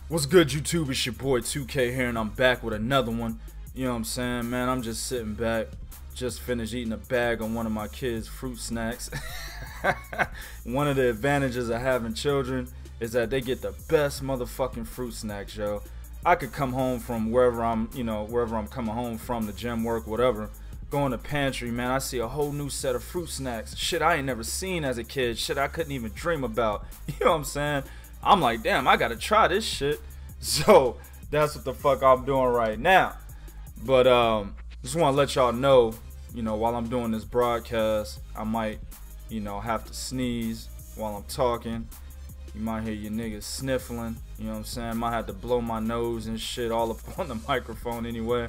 What's good, YouTube? It's your boy 2K here, and I'm back with another one. You know what I'm saying, man? I'm just sitting back, just finished eating a bag on one of my kids' fruit snacks. One of the advantages of having children is that they get the best motherfucking fruit snacks, yo. I could come home from wherever I'm, wherever I'm coming home from, the gym, work, whatever. Go in the pantry, man, I see a whole new set of fruit snacks. Shit I ain't never seen as a kid. Shit I couldn't even dream about. You know what I'm saying? I'm like, damn, I gotta try this shit. So that's what the fuck I'm doing right now. But just want to let y'all know, while I'm doing this broadcast, I might, have to sneeze while I'm talking. You might hear your niggas sniffling. You know what I'm saying? Might have to blow my nose and shit all up on the microphone anyway.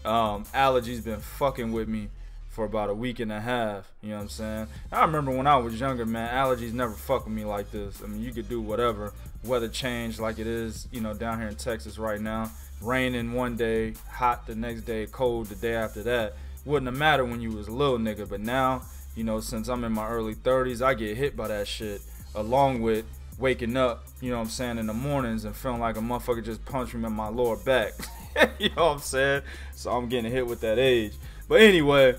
Allergies been fucking with me for about a week and a half. You know what I'm saying? I remember when I was younger, man, allergies never fuck with me like this. I mean, you could do whatever. Weather change like it is, down here in Texas right now. Raining one day, hot the next day, cold the day after that. Wouldn't have mattered when you was a little nigga, but now, since I'm in my early 30s, I get hit by that shit, along with waking up, in the mornings and feeling like a motherfucker just punched me in my lower back. You know what I'm saying? So I'm getting hit with that age. But anyway,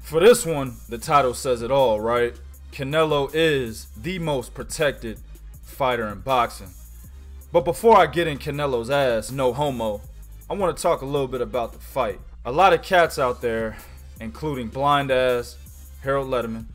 for this one, the title says it all, right? Canelo is the most protected fighter in boxing. But before I get in Canelo's ass, no homo, I want to talk a little bit about the fight. A lot of cats out there, including blind ass Harold Letterman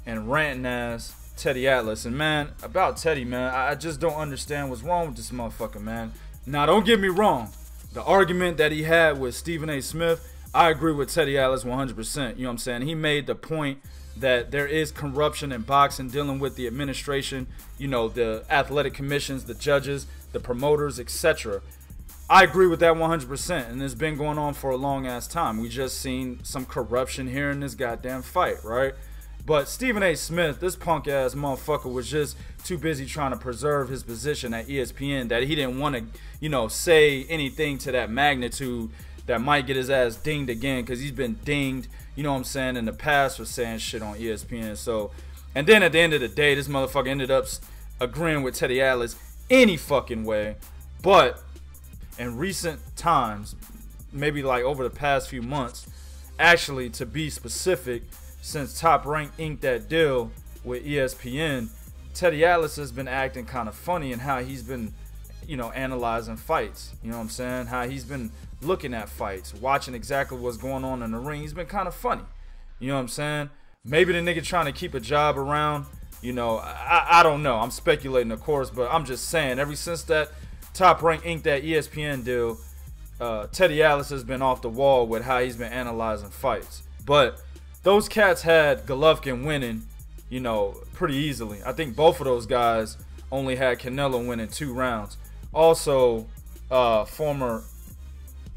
and ranting ass Teddy Atlas. And man, about Teddy, man, I just don't understand what's wrong with this motherfucker, man. Now, don't get me wrong. The argument that he had with Stephen A. Smith, I agree with Teddy Atlas 100%. You know what I'm saying? He made the point that there is corruption in boxing, dealing with the administration, the athletic commissions, the judges, the promoters, etc. I agree with that 100%, and it's been going on for a long ass time. We just seen some corruption here in this goddamn fight, right? But Stephen A. Smith, this punk ass motherfucker, was just too busy trying to preserve his position at ESPN that he didn't want to, say anything to that magnitude that might get his ass dinged again, because he's been dinged, in the past for saying shit on ESPN. So, and then at the end of the day, this motherfucker ended up agreeing with Teddy Atlas any fucking way. But in recent times, maybe like over the past few months, actually to be specific, since Top Rank inked that deal with ESPN, Teddy Atlas has been acting kind of funny in how he's been, analyzing fights. You know what I'm saying? How he's been looking at fights, watching exactly what's going on in the ring. He's been kind of funny. You know what I'm saying? Maybe the nigga trying to keep a job around. I don't know. I'm speculating, of course, but I'm just saying, ever since that Top Rank inked that ESPN deal, Teddy Atlas has been off the wall with how he's been analyzing fights. But those cats had Golovkin winning, pretty easily. I think both of those guys only had Canelo winning 2 rounds. Also, former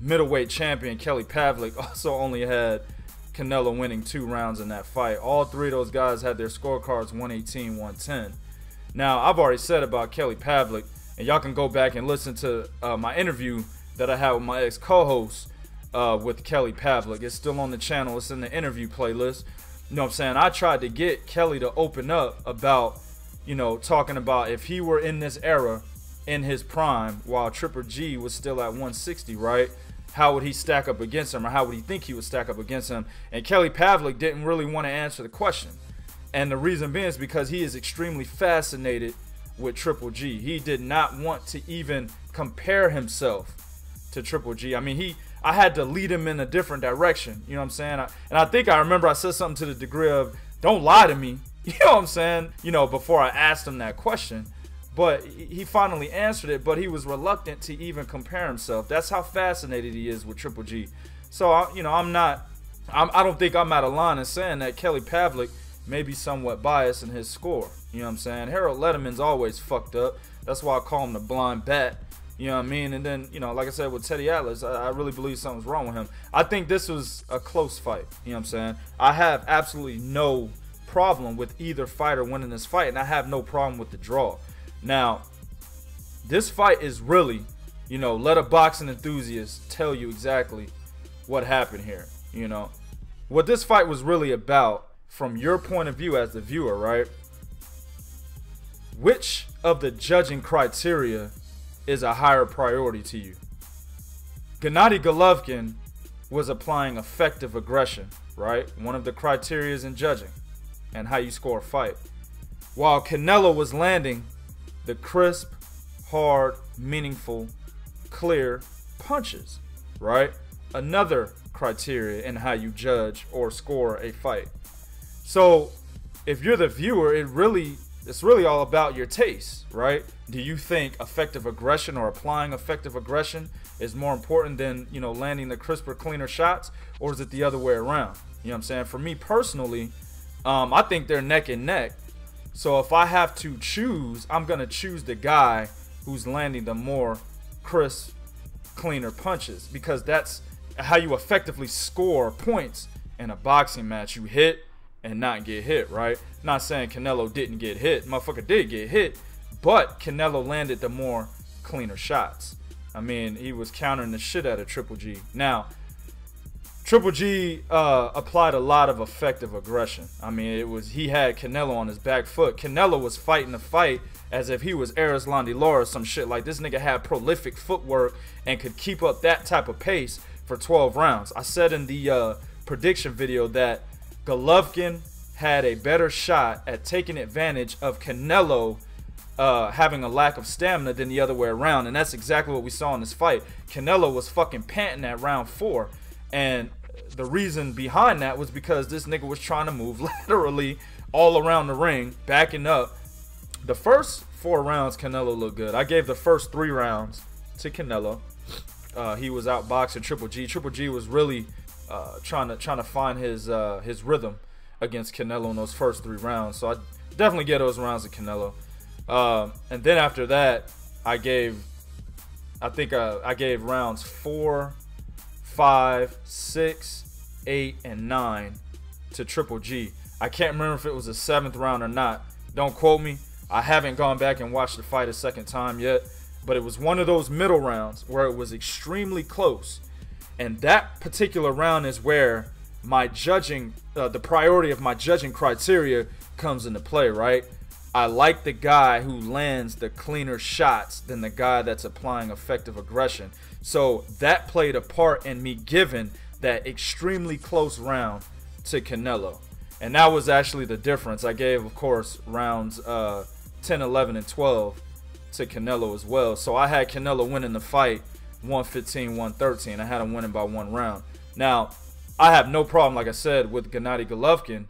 middleweight champion Kelly Pavlik also only had Canelo winning 2 rounds in that fight. All 3 of those guys had their scorecards 118-110. Now, I've already said about Kelly Pavlik, and y'all can go back and listen to my interview that I had with my ex-co-host with Kelly Pavlik. It's still on the channel. It's in the interview playlist. You know what I'm saying? I tried to get Kelly to open up about, talking about if he were in this era, in his prime, while Triple G was still at 160, right? How would he stack up against him, or how would he think he would stack up against him? And Kelly Pavlik didn't really want to answer the question. And the reason being is because he is extremely fascinated with Triple G. He did not want to even compare himself to Triple G. I mean, I had to lead him in a different direction. You know what I'm saying? And I think I remember I said something to the degree of, don't lie to me. You know what I'm saying? Before I asked him that question. But he finally answered it, but he was reluctant to even compare himself. That's how fascinated he is with Triple G. So, I don't think I'm out of line in saying that Kelly Pavlik may be somewhat biased in his score. You know what I'm saying? Harold Letterman's always fucked up. That's why I call him the blind bat. You know what I mean? And then, you know, like I said, with Teddy Atlas, I really believe something's wrong with him. I think this was a close fight. You know what I'm saying? I have absolutely no problem with either fighter winning this fight, and I have no problem with the draw. Now, this fight is really, you know, let a boxing enthusiast tell you exactly what happened here. You know, what this fight was really about from your point of view as the viewer, right? Which of the judging criteria is a higher priority to you? Gennady Golovkin was applying effective aggression, right? One of the criterias in judging and how you score a fight. While Canelo was landing the crisp, hard, meaningful, clear punches, right? Another criteria in how you judge or score a fight. So if you're the viewer, it's really all about your taste, right? Do you think effective aggression or applying effective aggression is more important than, you know, landing the crisper, cleaner shots, or is it the other way around? You know what I'm saying? For me personally, I think they're neck and neck. So if I have to choose, I'm gonna choose the guy who's landing the more crisp, cleaner punches, because that's how you effectively score points in a boxing match. You hit and not get hit, right? Not saying Canelo didn't get hit. Motherfucker did get hit, but Canelo landed the more cleaner shots. I mean, he was countering the shit out of Triple G. Now, Triple G applied a lot of effective aggression. I mean, he had Canelo on his back foot. Canelo was fighting the fight as if he was Erislandy Lara or some shit. Like, this nigga had prolific footwork and could keep up that type of pace for 12 rounds. I said in the prediction video that Golovkin had a better shot at taking advantage of Canelo having a lack of stamina than the other way around, and that's exactly what we saw in this fight. Canelo was fucking panting at round 4, and the reason behind that was because this nigga was trying to move laterally all around the ring, backing up. The first 4 rounds, Canelo looked good. I gave the first 3 rounds to Canelo. He was outboxing Triple G. Triple G was really trying to find his rhythm against Canelo in those first 3 rounds. So I definitely get those rounds to Canelo. And then after that, I gave rounds 4, 5, 6, 8, and 9 to Triple G. I can't remember if it was a 7th round or not. Don't quote me. I haven't gone back and watched the fight a second time yet. But it was one of those middle rounds where it was extremely close. And that particular round is where my judging, the priority of my judging criteria comes into play, right? I like the guy who lands the cleaner shots than the guy that's applying effective aggression. So that played a part in me giving that extremely close round to Canelo. And that was actually the difference. I gave, of course, rounds 10, 11, and 12 to Canelo as well. So I had Canelo winning the fight 115, 113. I had him winning by 1 round. Now, I have no problem, like I said, with Gennady Golovkin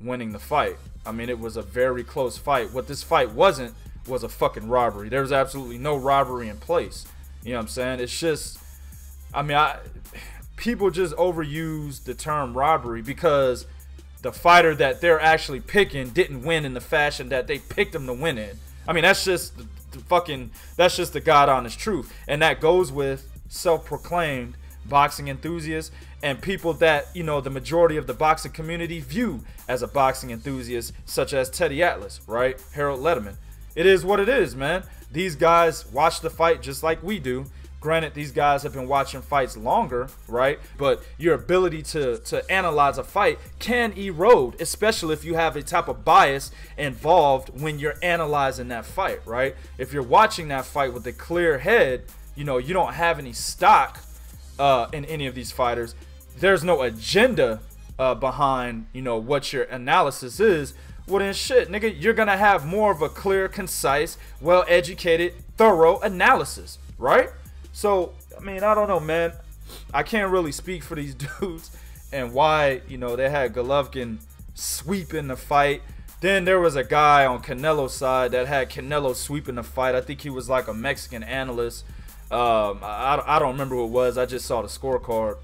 winning the fight. I mean, it was a very close fight. What this fight wasn't was a fucking robbery. There's absolutely no robbery in place. You know what I'm saying? It's just, I mean, people just overuse the term robbery because the fighter that they're actually picking didn't win in the fashion that they picked him to win in. I mean, that's just that's just the God honest truth. And that goes with self-proclaimed boxing enthusiasts and people that, you know, the majority of the boxing community view as a boxing enthusiast, such as Teddy Atlas, right? Harold Letterman. It is what it is, man. These guys watch the fight just like we do. Granted, these guys have been watching fights longer, right? But your ability to analyze a fight can erode, especially if you have a type of bias involved when you're analyzing that fight, right? If you're watching that fight with a clear head, you know, you don't have any stock in any of these fighters. There's no agenda behind, you know, what your analysis is. Well, then shit, nigga, you're going to have more of a clear, concise, well-educated, thorough analysis, right? So, I mean, I don't know, man. I can't really speak for these dudes and why, you know, they had Golovkin sweeping the fight. Then there was a guy on Canelo's side that had Canelo sweeping the fight. I think he was like a Mexican analyst. I don't remember who it was. I just saw the scorecard.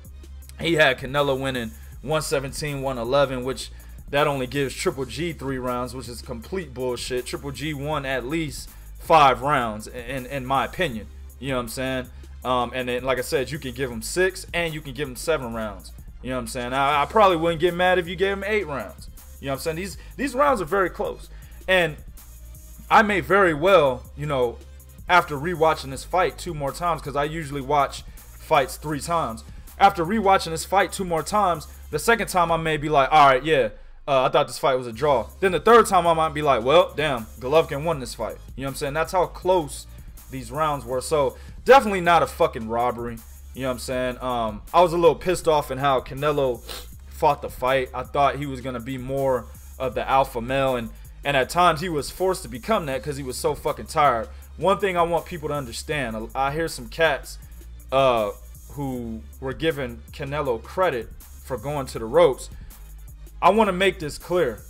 He had Canelo winning 117, 111, which that only gives Triple G 3 rounds, which is complete bullshit. Triple G won at least 5 rounds, in my opinion. You know what I'm saying? And then, like I said, you can give him 6 and you can give him 7 rounds. You know what I'm saying? I probably wouldn't get mad if you gave him 8 rounds. You know what I'm saying? These rounds are very close. And I may very well, you know, after rewatching this fight 2 more times, because I usually watch fights 3 times. After rewatching this fight 2 more times, the second time I may be like, all right, yeah, I thought this fight was a draw. Then the third time I might be like, well, damn, Golovkin won this fight. You know what I'm saying? That's how close these rounds were. So definitely not a fucking robbery. You know what I'm saying? I was a little pissed off in how Canelo fought the fight. I thought he was going to be more of the alpha male. And at times he was forced to become that because he was so fucking tired. One thing I want people to understand, I hear some cats who were giving Canelo credit for going to the ropes. I want to make this clear.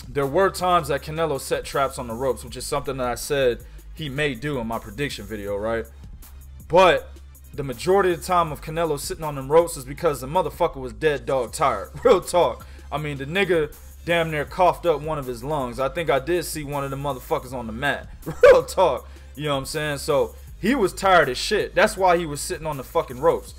There were times that Canelo set traps on the ropes, which is something that I said he may do in my prediction video, right? But the majority of the time of Canelo sitting on them ropes is because the motherfucker was dead dog tired. Real talk. I mean, the nigga damn near coughed up one of his lungs. I think I did see one of the motherfuckers on the mat. Real talk. You know what I'm saying? So he was tired as shit. That's why he was sitting on the fucking ropes.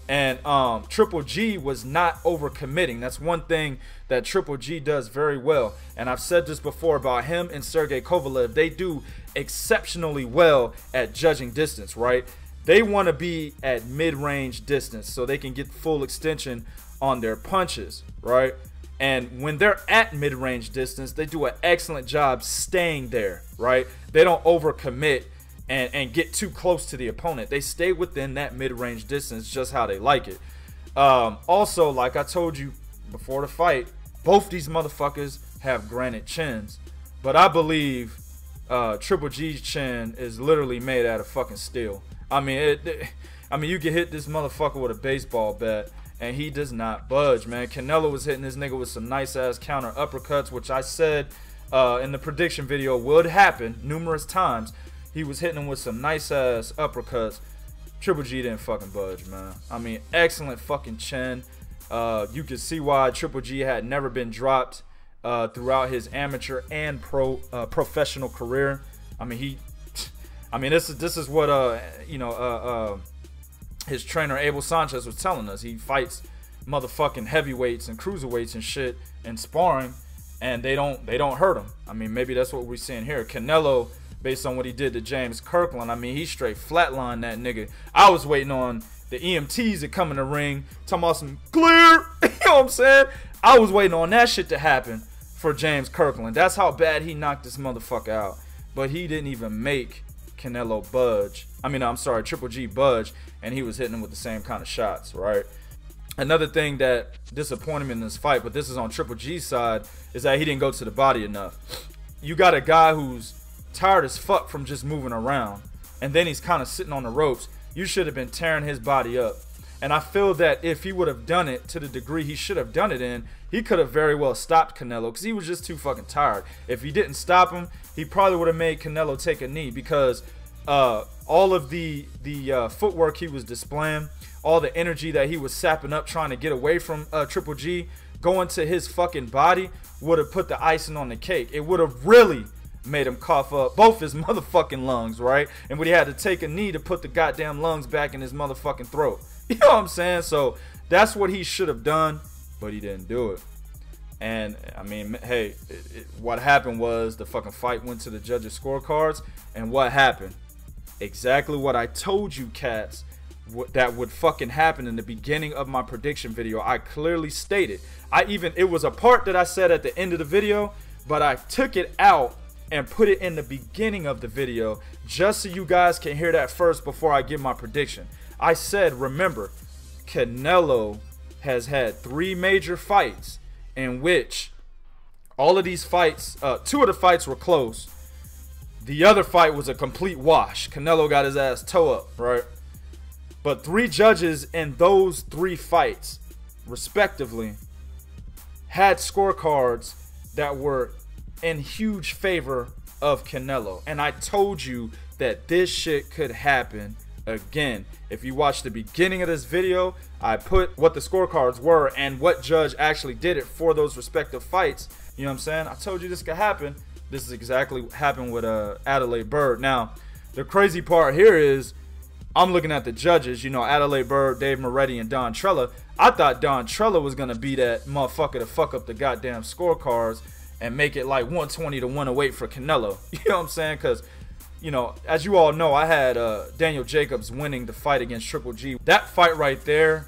And Triple G was not overcommitting. That's one thing that Triple G does very well. And I've said this before about him and Sergey Kovalev. They do exceptionally well at judging distance, right? They want to be at mid-range distance so they can get full extension on their punches, right? And when they're at mid-range distance, they do an excellent job staying there, right? They don't overcommit and get too close to the opponent. They stay within that mid-range distance just how they like it. Also, like I told you before the fight, both these motherfuckers have granite chins. But I believe Triple G's chin is literally made out of fucking steel. I mean, you can hit this motherfucker with a baseball bat and he does not budge, man. Canelo was hitting this nigga with some nice-ass counter uppercuts, which I said in the prediction video would happen numerous times. He was hitting him with some nice-ass uppercuts. Triple G didn't fucking budge, man. I mean, excellent fucking chin. You can see why Triple G had never been dropped throughout his amateur and professional career. I mean, this is what his trainer Abel Sanchez was telling us. He fights motherfucking heavyweights and cruiserweights and shit in sparring, and they don't hurt him. I mean, maybe that's what we're seeing here. Canelo, based on what he did to James Kirkland, I mean, he straight flatlined that nigga. I was waiting on the EMTs to come in the ring, talking about some clear. You know what I'm saying? I was waiting on that shit to happen for James Kirkland. That's how bad he knocked this motherfucker out. But he didn't even make Canelo budge. I mean, I'm sorry, Triple G budge, and he was hitting him with the same kind of shots, right? Another thing that disappointed me in this fight, but this is on Triple G's side, is that he didn't go to the body enough. You got a guy who's tired as fuck from just moving around, and then he's kind of sitting on the ropes. You should have been tearing his body up. And I feel that if he would have done it to the degree he should have done it in, he could have very well stopped Canelo, because he was just too fucking tired. If he didn't stop him, he probably would have made Canelo take a knee, because all of the footwork he was displaying, all the energy that he was sapping up trying to get away from Triple G, going to his fucking body would have put the icing on the cake. It would have really made him cough up both his motherfucking lungs, right? And when he had to take a knee to put the goddamn lungs back in his motherfucking throat. You know what I'm saying? So that's what he should have done, but he didn't do it. And I mean, hey, what happened was the fucking fight went to the judges' scorecards, and what happened? Exactly what I told you cats that would fucking happen in the beginning of my prediction video. I clearly stated. It was a part that I said at the end of the video, but I took it out and put it in the beginning of the video just so you guys can hear that first before I give my prediction. I said, remember, Canelo has had 3 major fights in which all of these fights, 2 of the fights were close. The other fight was a complete wash. Canelo got his ass toe up, right? But 3 judges in those 3 fights, respectively, had scorecards that were in huge favor of Canelo. And I told you that this shit could happen again. If you watch the beginning of this video, I put what the scorecards were and what judge actually did it for those respective fights. You know what I'm saying? I told you this could happen. This is exactly what happened with Adalaide Byrd. Now, the crazy part here is I'm looking at the judges, you know, Adalaide, Byrd, Dave Moretti, and Don Trella. I thought Don Trella was going to be that motherfucker to fuck up the goddamn scorecards and make it like 120 to 108 for Canelo. You know what I'm saying? Because, you know, as you all know, I had Daniel Jacobs winning the fight against Triple G. That fight right there,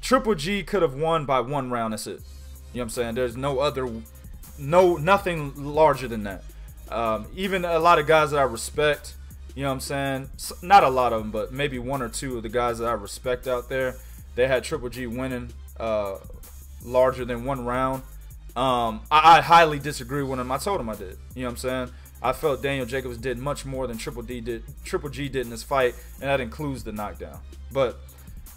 Triple G could have won by 1 round. That's it. You know what I'm saying? There's nothing larger than that. Even a lot of guys that I respect, you know what I'm saying? Not a lot of them, but maybe 1 or 2 of the guys that I respect out there, they had Triple G winning larger than 1 round. I highly disagree with him. I told him I did. You know what I'm saying? I felt Daniel Jacobs did much more than Triple G did in this fight, and that includes the knockdown. But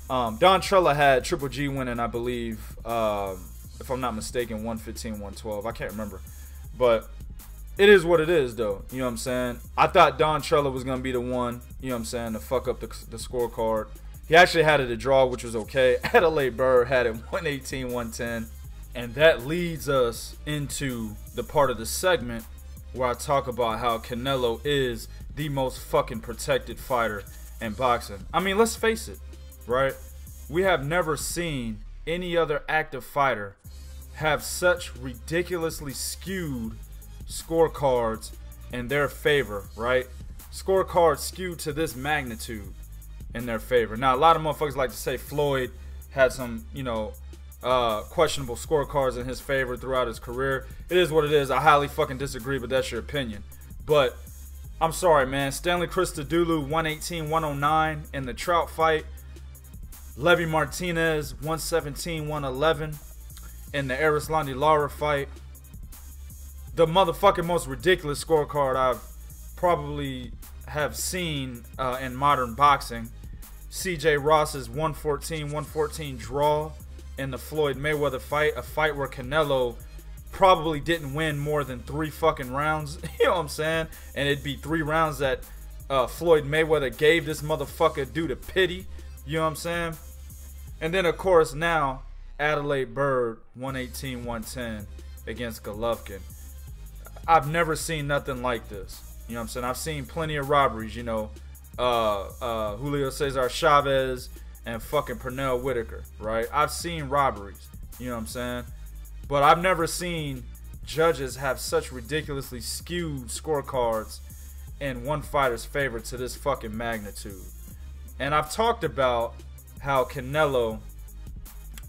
Don Trella had Triple G winning, I believe, if I'm not mistaken, 115, 112. I can't remember. But it is what it is, though. You know what I'm saying? I thought Don Trella was going to be the one, you know what I'm saying, to fuck up the scorecard. He actually had it a draw, which was okay. Adalaide Byrd had it 118, 110. And that leads us into the part of the segment where I talk about how Canelo is the most fucking protected fighter in boxing. I mean, let's face it, right? We have never seen any other active fighter have such ridiculously skewed scorecards in their favor, right? Scorecards skewed to this magnitude in their favor. Now, a lot of motherfuckers like to say Floyd had some, you know, questionable scorecards in his favor throughout his career. It is what it is. I highly fucking disagree, but that's your opinion. But I'm sorry, man. Stanley Christodoulou 118, 109 in the Trout fight. Levi Martinez 117, 111 in the Erislandy Lara fight. The motherfucking most ridiculous scorecard I've probably have seen in modern boxing. CJ Ross's 114 draw in the Floyd Mayweather fight, a fight where Canelo probably didn't win more than 3 fucking rounds. You know what I'm saying? And it'd be 3 rounds that Floyd Mayweather gave this motherfucker due to pity. You know what I'm saying? And then of course now Adalaide Byrd 118, 110 against Golovkin. I've never seen nothing like this. You know what I'm saying? I've seen plenty of robberies, you know. Julio Cesar Chavez and fucking Pernell Whitaker, right? I've seen robberies, you know what I'm saying? But I've never seen judges have such ridiculously skewed scorecards in one fighter's favor to this fucking magnitude. And I've talked about how Canelo,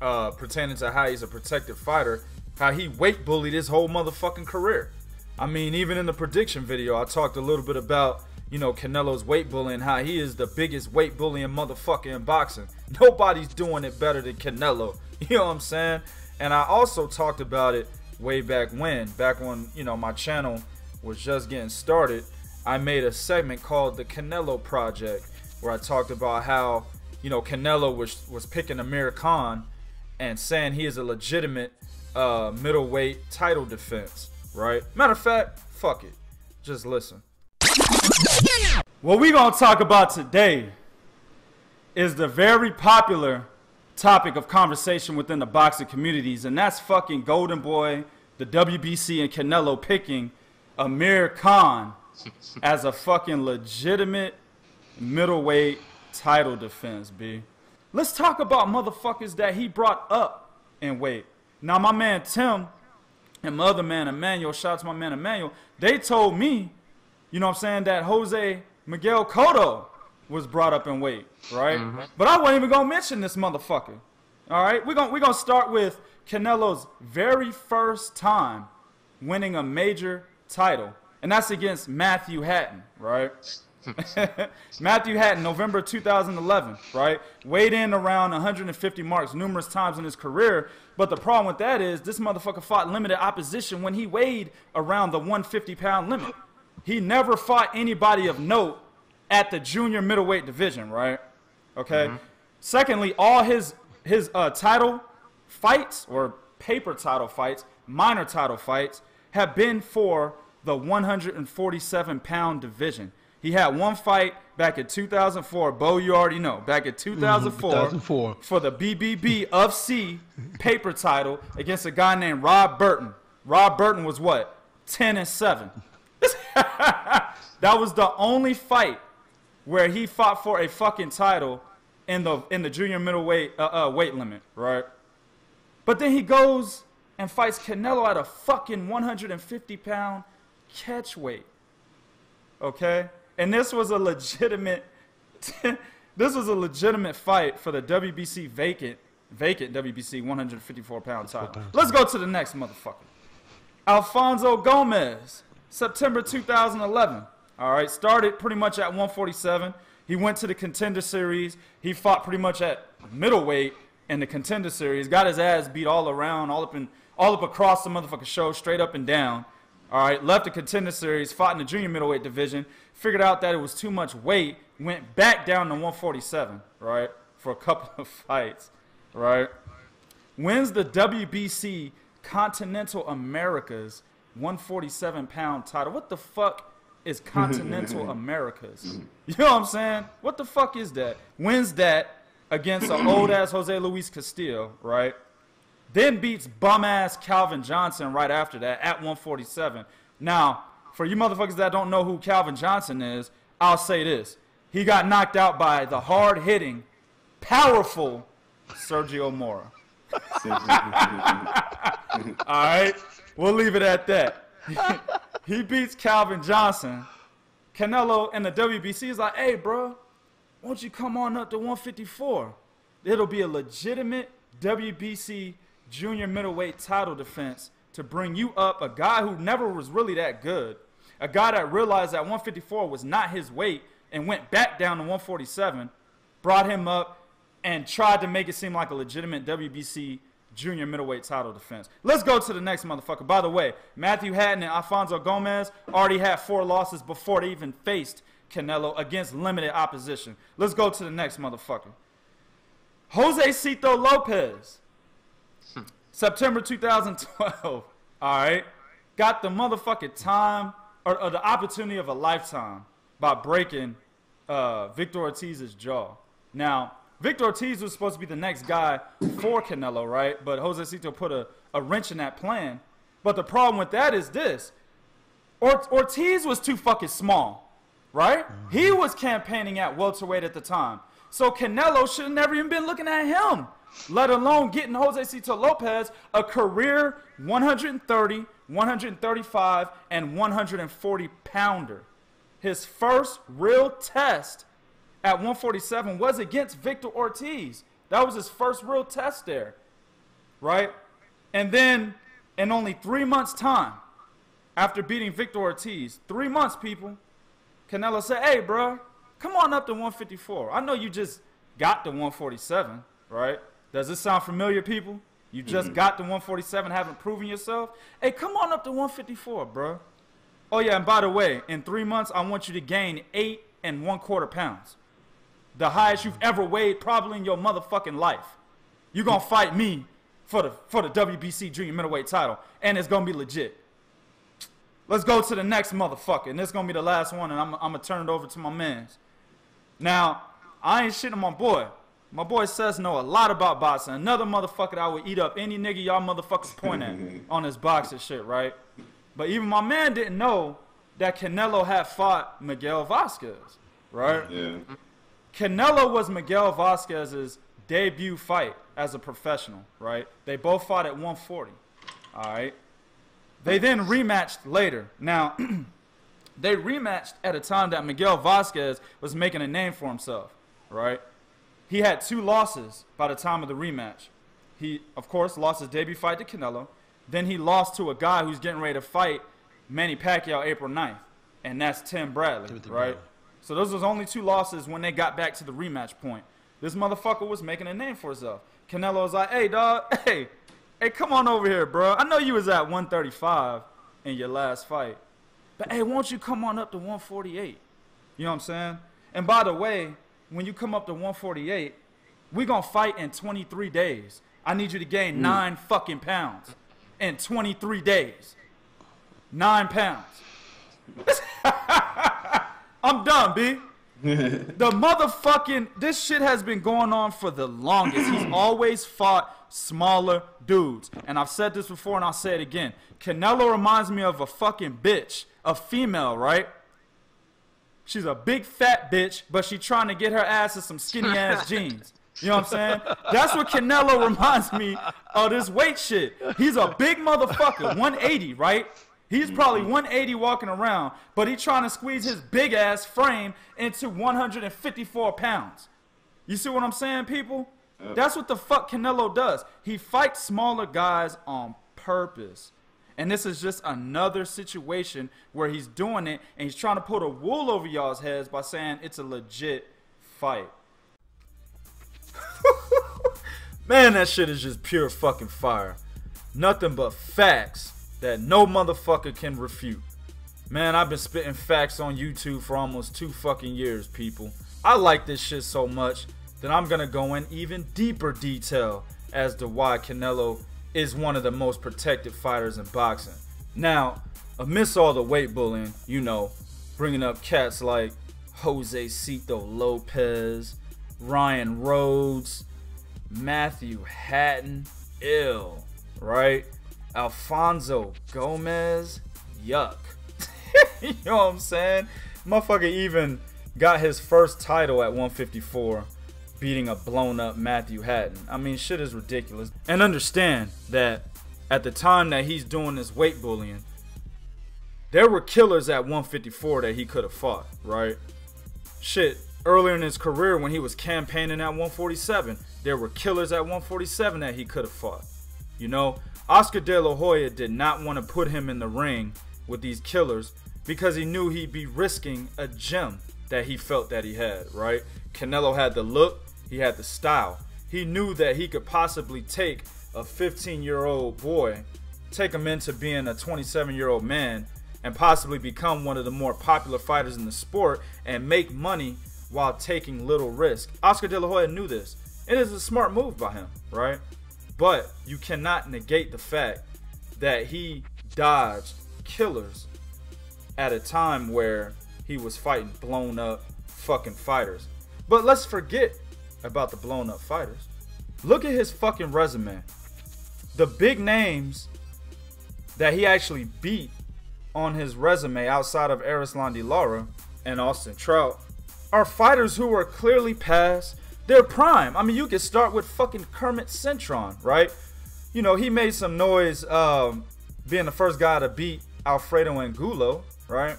pertaining to how he's a protected fighter, how he weight bullied his whole motherfucking career. I mean, even in the prediction video, I talked a little bit about, you know, Canelo's weight bullying, how he is the biggest weight bullying motherfucker in boxing. Nobody's doing it better than Canelo. You know what I'm saying? And I also talked about it way back when, you know, my channel was just getting started. I made a segment called the Canelo Project, where I talked about how, you know, Canelo was picking Amir Khan and saying he is a legitimate middleweight title defense, right? Matter of fact, fuck it. Just listen. What we gonna talk about today is the very popular topic of conversation within the boxing communities, and that's fucking Golden Boy, the WBC, and Canelo picking Amir Khan as a fucking legitimate middleweight title defense, B. Let's talk about motherfuckers that he brought up in weight. Now, my man Tim and my other man Emmanuel, shout out to my man Emmanuel, they told me, you know what I'm saying, that Jose Miguel Cotto was brought up in weight, right? Mm-hmm. But I wasn't even gonna mention this motherfucker. All right, we're gonna start with Canelo's very first time winning a major title, and that's against Matthew Hatton, right? Matthew Hatton, November 2011, right? Weighed in around 150 marks numerous times in his career, but the problem with that is this motherfucker fought limited opposition when he weighed around the 150-pound limit. He never fought anybody of note at the junior middleweight division, right? Okay. Mm-hmm. Secondly, all his title fights, or paper title fights, minor title fights, have been for the 147-pound division. He had one fight back in 2004. Bo, you already know. Back in 2004 for the BBB of C paper title against a guy named Rob Burton. Rob Burton was what? 10-7. That was the only fight where he fought for a fucking title in the junior middleweight weight limit, right? But then he goes and fights Canelo at a fucking 150-pound catch weight. Okay? And this was a legitimate fight for the WBC vacant WBC 154-pound title. Let's go to the next motherfucker. Alfonso Gomez, September 2011. All right, started pretty much at 147. He went to the Contender Series. He fought pretty much at middleweight in the Contender Series. Got his ass beat all around, all up across the motherfucking show, straight up and down. All right, left the Contender Series, fought in the junior middleweight division. Figured out that it was too much weight. Went back down to 147, right, for a couple of fights, right. Wins the WBC Continental Americas 147-pound title. What the fuck is Continental Americas? You know what I'm saying? What the fuck is that? Wins that against an old-ass Jose Luis Castillo, right? Then beats bum-ass Calvin Johnson right after that at 147. Now, for you motherfuckers that don't know who Calvin Johnson is, I'll say this. He got knocked out by the hard-hitting, powerful Sergio Mora. All right? We'll leave it at that. He beats Calvin Johnson. Canelo in the WBC is like, hey, bro, won't you come on up to 154? It'll be a legitimate WBC junior middleweight title defense to bring you up, a guy who never was really that good, a guy that realized that 154 was not his weight and went back down to 147, brought him up, and tried to make it seem like a legitimate WBC junior middleweight title defense. Let's go to the next motherfucker. By the way, Matthew Hatton and Alfonso Gomez already had 4 losses before they even faced Canelo against limited opposition. Let's go to the next motherfucker. Jose Cito Lopez, September 2012. All right. Got the motherfucking time or the opportunity of a lifetime by breaking Victor Ortiz's jaw. Now, Victor Ortiz was supposed to be the next guy for Canelo, right? But Jose Cito put a wrench in that plan. But the problem with that is this. Ortiz was too fucking small, right? He was campaigning at welterweight at the time. So Canelo should have never even been looking at him, let alone getting Jose Cito Lopez a career 130, 135, and 140 pounder. His first real test at 147 was against Victor Ortiz. That was his first real test there, right? And then in only 3 months' time, after beating Victor Ortiz, 3 months, people, Canelo said, hey, bro, come on up to 154. I know you just got to 147, right? Does this sound familiar, people? You just got to 147, haven't proven yourself? Hey, come on up to 154, bro. Oh, yeah, and by the way, in 3 months, I want you to gain 8 1/4 pounds. The highest you've ever weighed probably in your motherfucking life. You're going to fight me for the WBC junior middleweight title, and it's going to be legit. Let's go to the next motherfucker, and this is going to be the last one, and I'm going to turn it over to my mans. Now, I ain't shitting my boy. My boy says know a lot about boxing. Another motherfucker that I would eat up any nigga y'all motherfuckers point at on this boxing shit, right? But even my man didn't know that Canelo had fought Miguel Vasquez, right? Yeah. Canelo was Miguel Vasquez's debut fight as a professional, right? They both fought at 140, all right? They then rematched later. Now, they rematched at a time that Miguel Vasquez was making a name for himself, right? He had 2 losses by the time of the rematch. He, of course, lost his debut fight to Canelo. Then he lost to a guy who's getting ready to fight Manny Pacquiao April 9th, and that's Tim Bradley, right? So those was only 2 losses when they got back to the rematch point. This motherfucker was making a name for himself. Canelo was like, hey, dog, hey, come on over here, bro. I know you was at 135 in your last fight, but, hey, won't you come on up to 148? You know what I'm saying? And by the way, when you come up to 148, we're going to fight in 23 days. I need you to gain 9 fucking pounds in 23 days. 9 pounds. I'm done, B. The motherfucking, this shit has been going on for the longest. He's always fought smaller dudes. And I've said this before and I'll say it again. Canelo reminds me of a fucking bitch, a female, right? She's a big fat bitch, but she trying to get her ass in some skinny ass jeans. You know what I'm saying? That's what Canelo reminds me of, this weight shit. He's a big motherfucker, 180, right? He's probably 180 walking around, but he's trying to squeeze his big ass frame into 154 pounds. You see what I'm saying, people? That's what the fuck Canelo does. He fights smaller guys on purpose. And this is just another situation where he's doing it and he's trying to put a wool over y'all's heads by saying it's a legit fight. Man, that shit is just pure fucking fire. Nothing but facts that no motherfucker can refute. Man, I've been spitting facts on YouTube for almost 2 fucking years, people. I like this shit so much that I'm gonna go in even deeper detail as to why Canelo is one of the most protected fighters in boxing. Now, amidst all the weight bullying, you know, bringing up cats like Jose Cito Lopez, Ryan Rhodes, Matthew Hatton, ill, right? Alfonso Gomez, yuck. You know what I'm saying? Motherfucker even got his first title at 154, beating a blown up Matthew Hatton. I mean, shit is ridiculous. And understand that at the time that he's doing this weight bullying, there were killers at 154 that he could have fought, right? Shit, earlier in his career when he was campaigning at 147, there were killers at 147 that he could have fought. You know, Oscar De La Hoya did not want to put him in the ring with these killers because he knew he'd be risking a gem that he felt that he had, right? Canelo had the look, he had the style. He knew that he could possibly take a 15-year-old boy, take him into being a 27-year-old man, and possibly become one of the more popular fighters in the sport and make money while taking little risk. Oscar De La Hoya knew this. It is a smart move by him, right? But you cannot negate the fact that he dodged killers at a time where he was fighting blown up fucking fighters. But let's forget about the blown up fighters. Look at his fucking resume. The big names that he actually beat on his resume outside of Erislandy, Lara and Austin Trout are fighters who are clearly past their prime. I mean, you could start with fucking Kermit Cintron, right? You know, he made some noise being the first guy to beat Alfredo and Angulo, right?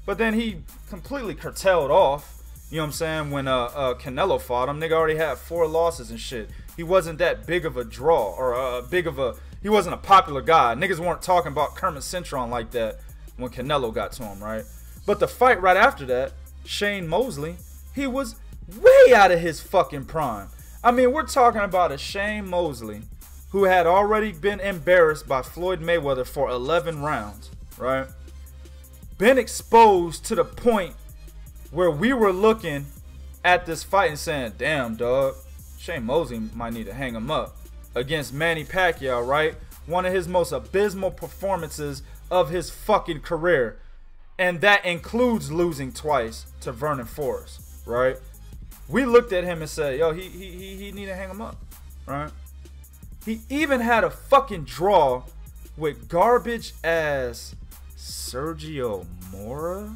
But then he completely curtailed off, you know what I'm saying, when Canelo fought him. Nigga already had 4 losses and shit. He wasn't that big of a draw, or he wasn't a popular guy. Niggas weren't talking about Kermit Cintron like that when Canelo got to him, right? But the fight right after that, Shane Mosley, he was way out of his fucking prime. I mean, we're talking about a Shane Mosley who had already been embarrassed by Floyd Mayweather for 11 rounds, right? Been exposed to the point where we were looking at this fight and saying, damn, dog, Shane Mosley might need to hang him up against Manny Pacquiao, right? One of his most abysmal performances of his fucking career. And that includes losing twice to Vernon Forrest, right? We looked at him and said, yo, he need to hang him up, right? He even had a fucking draw with garbage ass Sergio Mora.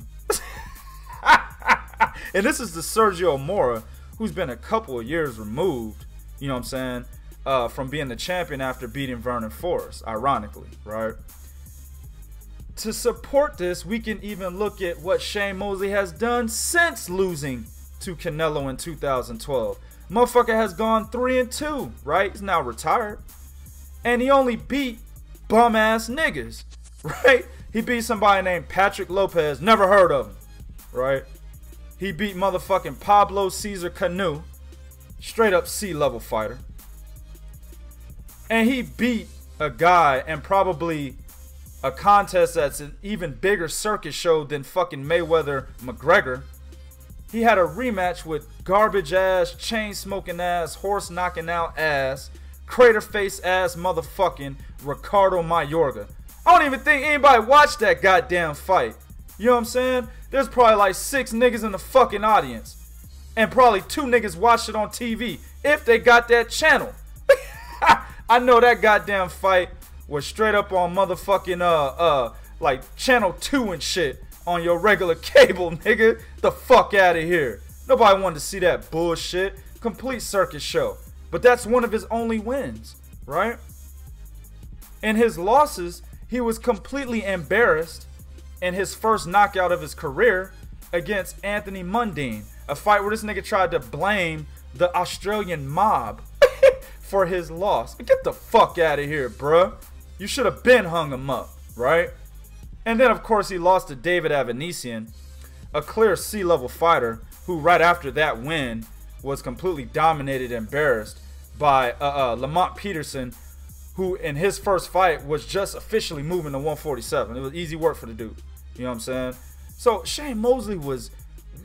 And this is the Sergio Mora who's been a couple of years removed, you know what I'm saying, from being the champion after beating Vernon Forrest, ironically, right? To support this, we can even look at what Shane Mosley has done since losing to Canelo in 2012. Motherfucker has gone 3-2, right? He's now retired. And he only beat bum ass niggas, right? He beat somebody named Patrick Lopez, never heard of him, right? He beat motherfucking Pablo Cesar Canu, straight up C-level fighter. And he beat a guy and probably a contest that's an even bigger circus show than fucking Mayweather McGregor. He had a rematch with garbage ass, chain smoking ass, horse knocking out ass, crater face ass motherfucking Ricardo Mayorga. I don't even think anybody watched that goddamn fight. You know what I'm saying? There's probably like 6 niggas in the fucking audience. And probably 2 niggas watched it on TV. If they got that channel. I know that goddamn fight was straight up on motherfucking like channel 2 and shit on your regular cable, nigga. The fuck out of here. Nobody wanted to see that bullshit. Complete circus show. But that's one of his only wins, right? In his losses, he was completely embarrassed in his first knockout of his career against Anthony Mundine. A fight where this nigga tried to blame the Australian mob for his loss. Get the fuck out of here, bruh. You should have been hung him up, right? And then, of course, he lost to David Avanesian, a clear C-level fighter who right after that win was completely dominated and embarrassed by Lamont Peterson, who in his first fight was just officially moving to 147. It was easy work for the dude. You know what I'm saying? So Shane Mosley was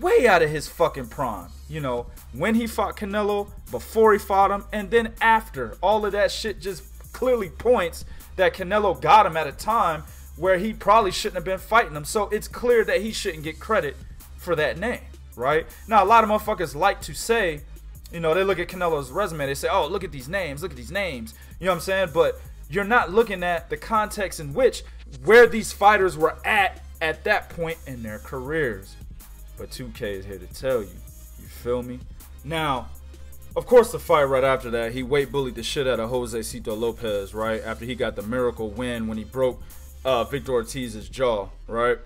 way out of his fucking prime. You know, when he fought Canelo, before he fought him, and then after. All of that shit just clearly points that Canelo got him at a time where he probably shouldn't have been fighting him. So it's clear that he shouldn't get credit for that name, right? Now, a lot of motherfuckers like to say, you know, they look at Canelo's resume, they say, oh, look at these names, look at these names. You know what I'm saying? But you're not looking at the context in which, where these fighters were at that point in their careers. But 2K is here to tell you. You feel me? Now, of course, the fight right after that, he weight bullied the shit out of Jose Cito Lopez, right? After he got the miracle win when he broke Victor Ortiz's jaw, right?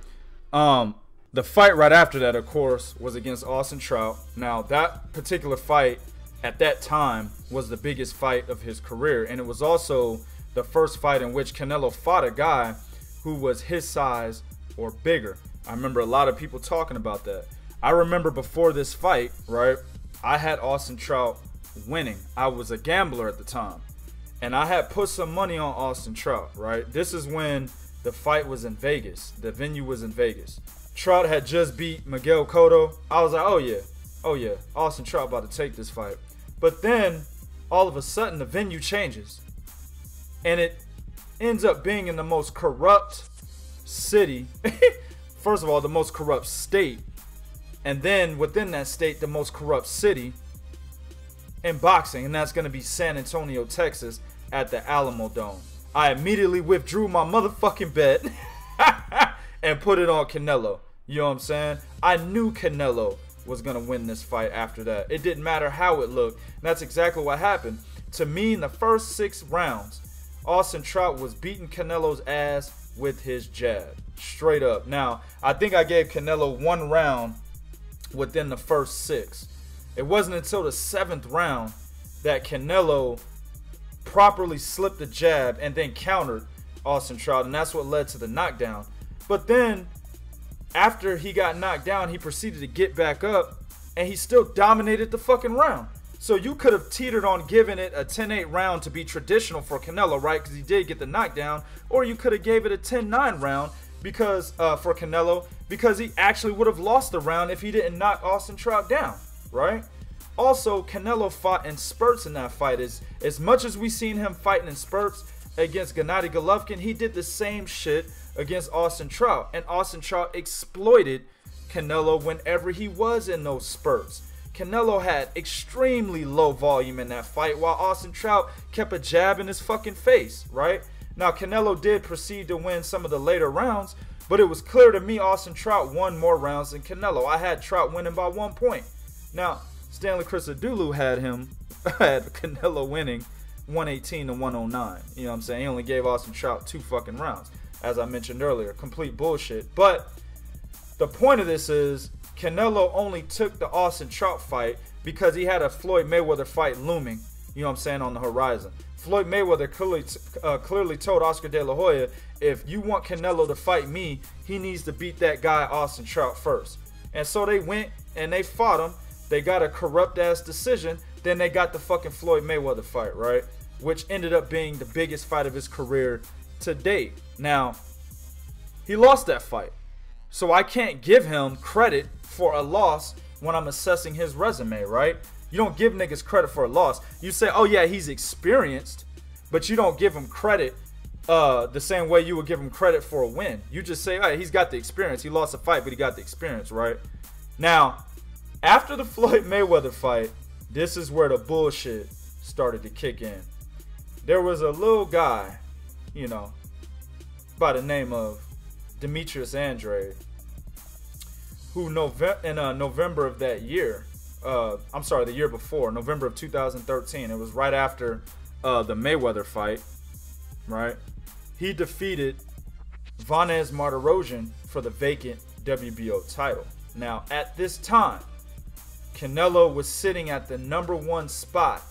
The fight right after that, of course, was against Austin Trout. Now, that particular fight at that time was the biggest fight of his career. And it was also the first fight in which Canelo fought a guy who was his size or bigger. I remember a lot of people talking about that. I remember before this fight, right, I had Austin Trout winning. I was a gambler at the time. And I had put some money on Austin Trout, right? This is when the fight was in Vegas. The venue was in Vegas. Trout had just beat Miguel Cotto. I was like, oh yeah, Austin Trout about to take this fight. But then, all of a sudden, the venue changes. And it ends up being in the most corrupt city. First of all, the most corrupt state. And then, within that state, the most corrupt city in boxing. And that's going to be San Antonio, Texas, at the Alamo Dome. I immediately withdrew my motherfucking bet and put it on Canelo. You know what I'm saying? I knew Canelo was going to win this fight after that. It didn't matter how it looked. And that's exactly what happened. To me, in the first 6 rounds, Austin Trout was beating Canelo's ass with his jab. Straight up. Now, I think I gave Canelo 1 round within the first 6. It wasn't until the 7th round that Canelo properly slipped the jab and then countered Austin Trout. And that's what led to the knockdown. But then, after he got knocked down, he proceeded to get back up, and he still dominated the fucking round. So you could have teetered on giving it a 10-8 round to be traditional for Canelo, right? Because he did get the knockdown. Or you could have gave it a 10-9 round because for Canelo, because he actually would have lost the round if he didn't knock Austin Trout down, right? Also, Canelo fought in spurts in that fight. As much as we seen him fighting in spurts against Gennady Golovkin, he did the same shit against Austin Trout. And Austin Trout exploited Canelo whenever he was in those spurts. Canelo had extremely low volume in that fight, while Austin Trout kept a jab in his fucking face, right? Now, Canelo did proceed to win some of the later rounds, but it was clear to me Austin Trout won more rounds than Canelo. I had Trout winning by 1 point. Now, Stanley Christodoulou had Canelo winning 118 to 109. You know what I'm saying? He only gave Austin Trout 2 fucking rounds. As I mentioned earlier, complete bullshit. But the point of this is Canelo only took the Austin Trout fight because he had a Floyd Mayweather fight looming, you know what I'm saying, on the horizon. Floyd Mayweather clearly told Oscar De La Hoya, if you want Canelo to fight me, he needs to beat that guy Austin Trout first. And so they went and they fought him. They got a corrupt-ass decision. Then they got the fucking Floyd Mayweather fight, right? Which ended up being the biggest fight of his career to date. Now, he lost that fight. So I can't give him credit for a loss when I'm assessing his resume, right? You don't give niggas credit for a loss. You say, oh yeah, he's experienced, but you don't give him credit the same way you would give him credit for a win. You just say, hey, he's got the experience. He lost a fight, but he got the experience, right? Now, after the Floyd Mayweather fight, this is where the bullshit started to kick in. There was a little guy, you know, by the name of Demetrius Andrade, who November of that year, I'm sorry, the year before, November of 2013, it was right after the Mayweather fight, right? He defeated Vanez Martirosyan for the vacant WBO title. Now, at this time, Canelo was sitting at the #1 spot